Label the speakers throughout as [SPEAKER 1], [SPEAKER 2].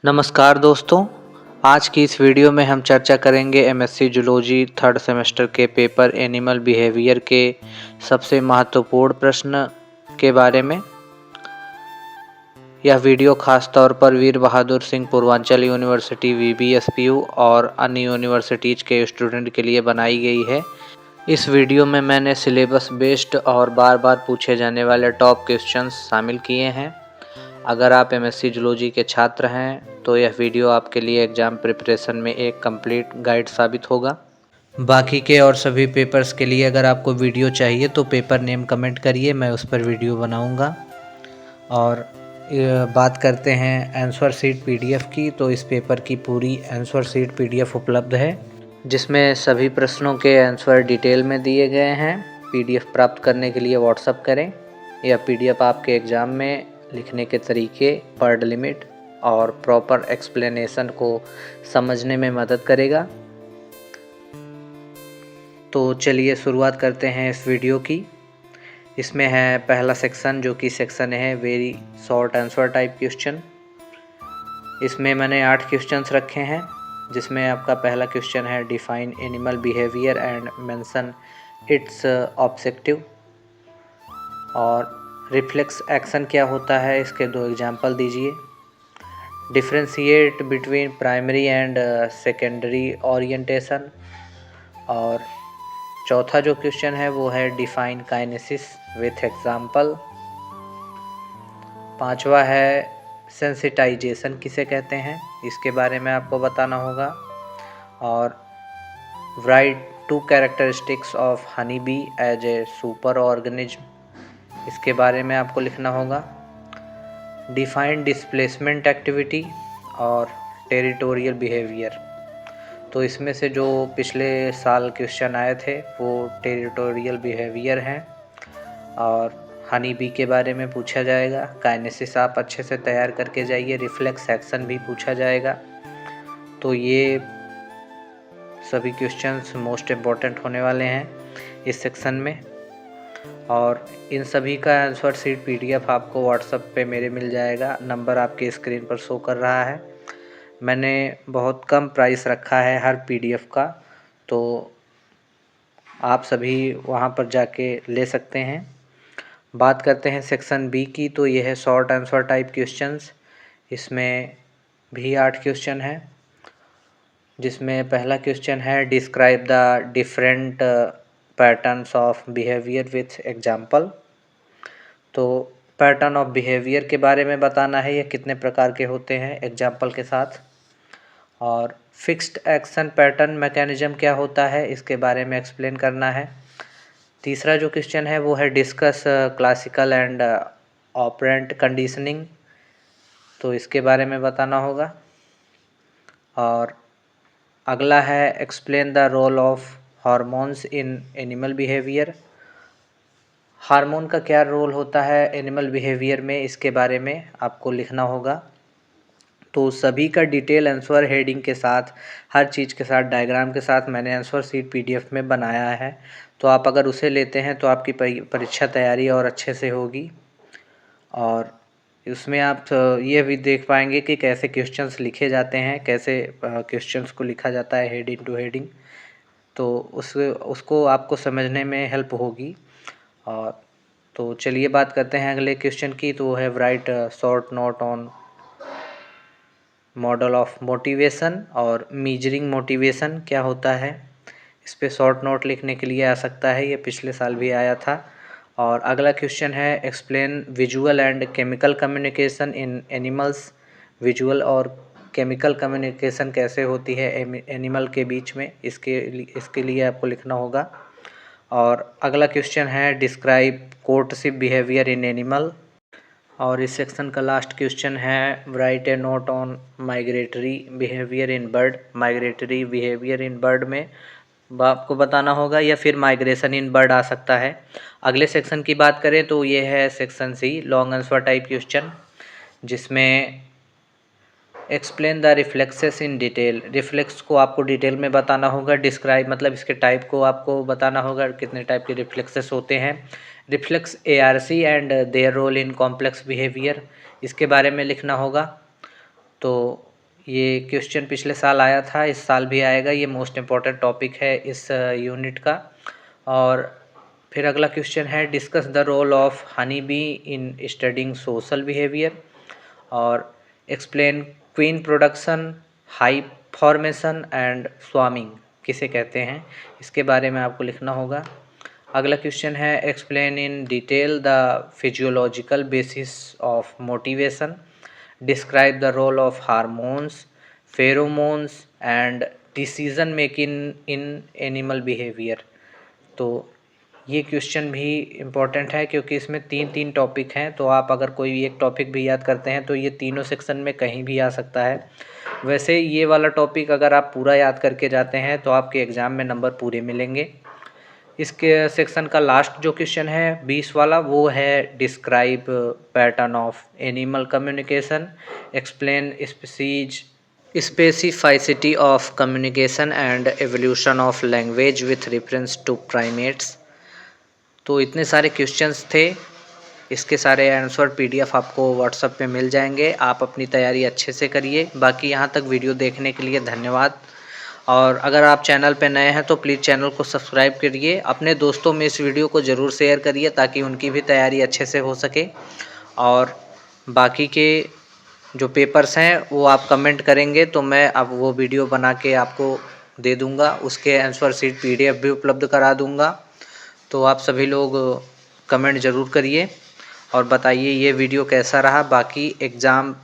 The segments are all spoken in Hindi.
[SPEAKER 1] नमस्कार दोस्तों, आज की इस वीडियो में हम चर्चा करेंगे एमएससी जूलॉजी थर्ड सेमेस्टर के पेपर एनिमल बिहेवियर के सबसे महत्वपूर्ण प्रश्न के बारे में। यह वीडियो खास तौर पर वीर बहादुर सिंह पूर्वांचल यूनिवर्सिटी VBSPU और अन्य यूनिवर्सिटीज के स्टूडेंट के लिए बनाई गई है। इस वीडियो में मैंने सिलेबस बेस्ड और बार बार पूछे जाने वाले टॉप क्वेश्चंस शामिल किए हैं। अगर आप एमएससी जूलॉजी के छात्र हैं तो यह वीडियो आपके लिए एग्ज़ाम प्रिपरेशन में एक कंप्लीट गाइड साबित होगा। बाकी के और सभी पेपर्स के लिए अगर आपको वीडियो चाहिए तो पेपर नेम कमेंट करिए, मैं उस पर वीडियो बनाऊंगा। और बात करते हैं आंसर शीट PDF की, तो इस पेपर की पूरी आंसर शीट PDF उपलब्ध है जिसमें सभी प्रश्नों के आंसर डिटेल में दिए गए हैं। PDF प्राप्त करने के लिए व्हाट्सएप करें। यह PDF आपके एग्ज़ाम में लिखने के तरीके, वर्ड लिमिट और प्रॉपर एक्सप्लेनेशन को समझने में मदद करेगा। तो चलिए शुरुआत करते हैं इस वीडियो की। इसमें है पहला सेक्शन, जो कि सेक्शन है very short answer type question. इसमें मैंने 8 क्वेश्चंस रखे हैं, जिसमें आपका पहला क्वेश्चन है define animal behaviour and mention it's objective. और रिफ्लेक्स एक्शन क्या होता है, इसके 2 एग्जाम्पल दीजिए। Differentiate between primary and secondary orientation. और चौथा जो क्वेश्चन है वो है डिफाइन काइनेसिस विथ एग्जाम्पल। पांचवा है सेंसिटाइजेशन किसे कहते हैं, इसके बारे में आपको बताना होगा। और write 2 characteristics of honey bee as a super organism, इसके बारे में आपको लिखना होगा। डिफाइन डिस्प्लेसमेंट एक्टिविटी और टेरिटोरियल बिहेवियर, तो इसमें से जो पिछले साल क्वेश्चन आए थे वो टेरिटोरियल बिहेवियर हैं। और हनी बी के बारे में पूछा जाएगा। काइनेसिस आप अच्छे से तैयार करके जाइए। रिफ्लेक्स एक्शन भी पूछा जाएगा। तो ये सभी क्वेश्चंस मोस्ट इम्पॉर्टेंट होने वाले हैं इस सेक्शन में। और इन सभी का आंसर शीट PDF आपको व्हाट्सएप पे मेरे मिल जाएगा। नंबर आपके स्क्रीन पर शो कर रहा है। मैंने बहुत कम प्राइस रखा है हर PDF का, तो आप सभी वहाँ पर जाके ले सकते हैं। बात करते हैं सेक्शन B की, तो यह है शॉर्ट आंसर टाइप क्वेश्चंस। इसमें भी 8 क्वेश्चन हैं, जिसमें पहला क्वेश्चन है describe the different patterns of behaviour with example. तो पैटर्न ऑफ बिहेवियर के बारे में बताना है, ये कितने प्रकार के होते हैं एग्जाम्पल के साथ। और फिक्स्ड एक्शन पैटर्न मैकेनिज्म क्या होता है, इसके बारे में एक्सप्लेन करना है। तीसरा जो क्वेश्चन है वो है discuss classical and operant conditioning, तो इसके बारे में बताना होगा। और अगला है explain the role of hormones in animal behaviour. Hormone का क्या रोल होता है एनिमल बिहेवियर में, इसके बारे में आपको लिखना होगा। तो सभी का डिटेल आंसर हेडिंग के साथ, हर चीज़ के साथ, डायग्राम के साथ मैंने आंसर शीट PDF में बनाया है। तो आप अगर उसे लेते हैं तो आपकी परीक्षा तैयारी और अच्छे से होगी। और उसमें आप ये भी देख पाएंगे कि कैसे क्वेश्चंस लिखे जाते हैं, कैसे क्वेश्चंस को लिखा जाता है हेडिंग टू हेडिंग। तो उसको आपको समझने में हेल्प होगी। और तो चलिए बात करते हैं अगले क्वेश्चन की, तो वो है right short note on model of motivation और मीजरिंग मोटिवेशन क्या होता है। इस पे शॉर्ट नोट लिखने के लिए आ सकता है, ये पिछले साल भी आया था। और अगला क्वेश्चन है explain visual and chemical communication in animals. Visual और केमिकल कम्युनिकेशन कैसे होती है एनिमल के बीच में, इसके लिए आपको लिखना होगा। और अगला क्वेश्चन है describe courtship behaviour in animal. और इस सेक्शन का लास्ट क्वेश्चन है right A note on migratory behaviour in bird. Migratory behaviour in bird में आपको बताना होगा, या फिर माइग्रेशन इन बर्ड आ सकता है। अगले सेक्शन की बात करें तो ये है section C, long answer type question, जिसमें explain the reflexes in detail. Reflex को आपको डिटेल में बताना होगा। डिस्क्राइब मतलब इसके टाइप को आपको बताना होगा, कितने टाइप के रिफ्लेक्सेस होते हैं। Reflex ARC and their role in complex behaviour, इसके बारे में लिखना होगा। तो ये क्वेश्चन पिछले साल आया था, इस साल भी आएगा। ये मोस्ट इम्पॉर्टेंट टॉपिक है इस यूनिट का। और फिर अगला क्वेश्चन है discuss the role of honey bee in studying social behaviour, और explain queen production, hive formation and swarming किसे कहते हैं, इसके बारे में आपको लिखना होगा। अगला क्वेश्चन है explain in detail the physiological basis of motivation, describe the role of hormones, pheromones and decision making in animal behaviour. तो ये क्वेश्चन भी इम्पॉर्टेंट है क्योंकि इसमें तीन टॉपिक हैं, तो आप अगर कोई एक टॉपिक भी याद करते हैं तो ये तीनों सेक्शन में कहीं भी आ सकता है। वैसे ये वाला टॉपिक अगर आप पूरा याद करके जाते हैं तो आपके एग्ज़ाम में नंबर पूरे मिलेंगे। इसके सेक्शन का लास्ट जो क्वेश्चन है 20 वाला, वो है describe pattern of animal communication, explain species specificity of communication and evolution of language with reference to primates. तो इतने सारे क्वेश्चंस थे, इसके सारे आंसर PDF आपको व्हाट्सएप पे मिल जाएंगे। आप अपनी तैयारी अच्छे से करिए। बाकी यहाँ तक वीडियो देखने के लिए धन्यवाद। और अगर आप चैनल पे नए हैं तो प्लीज़ चैनल को सब्सक्राइब करिए। अपने दोस्तों में इस वीडियो को ज़रूर शेयर करिए ताकि उनकी भी तैयारी अच्छे से हो सके। और बाकी के जो पेपर्स हैं वो आप कमेंट करेंगे तो मैं अब वो वीडियो बना के आपको दे दूँगा, उसके आंसर शीट PDF भी उपलब्ध करा दूँगा। तो आप सभी लोग कमेंट ज़रूर करिए और बताइए ये वीडियो कैसा रहा। बाकी एग्ज़ाम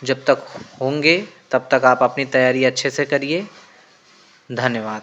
[SPEAKER 1] जब तक होंगे तब तक आप अपनी तैयारी अच्छे से करिए। धन्यवाद।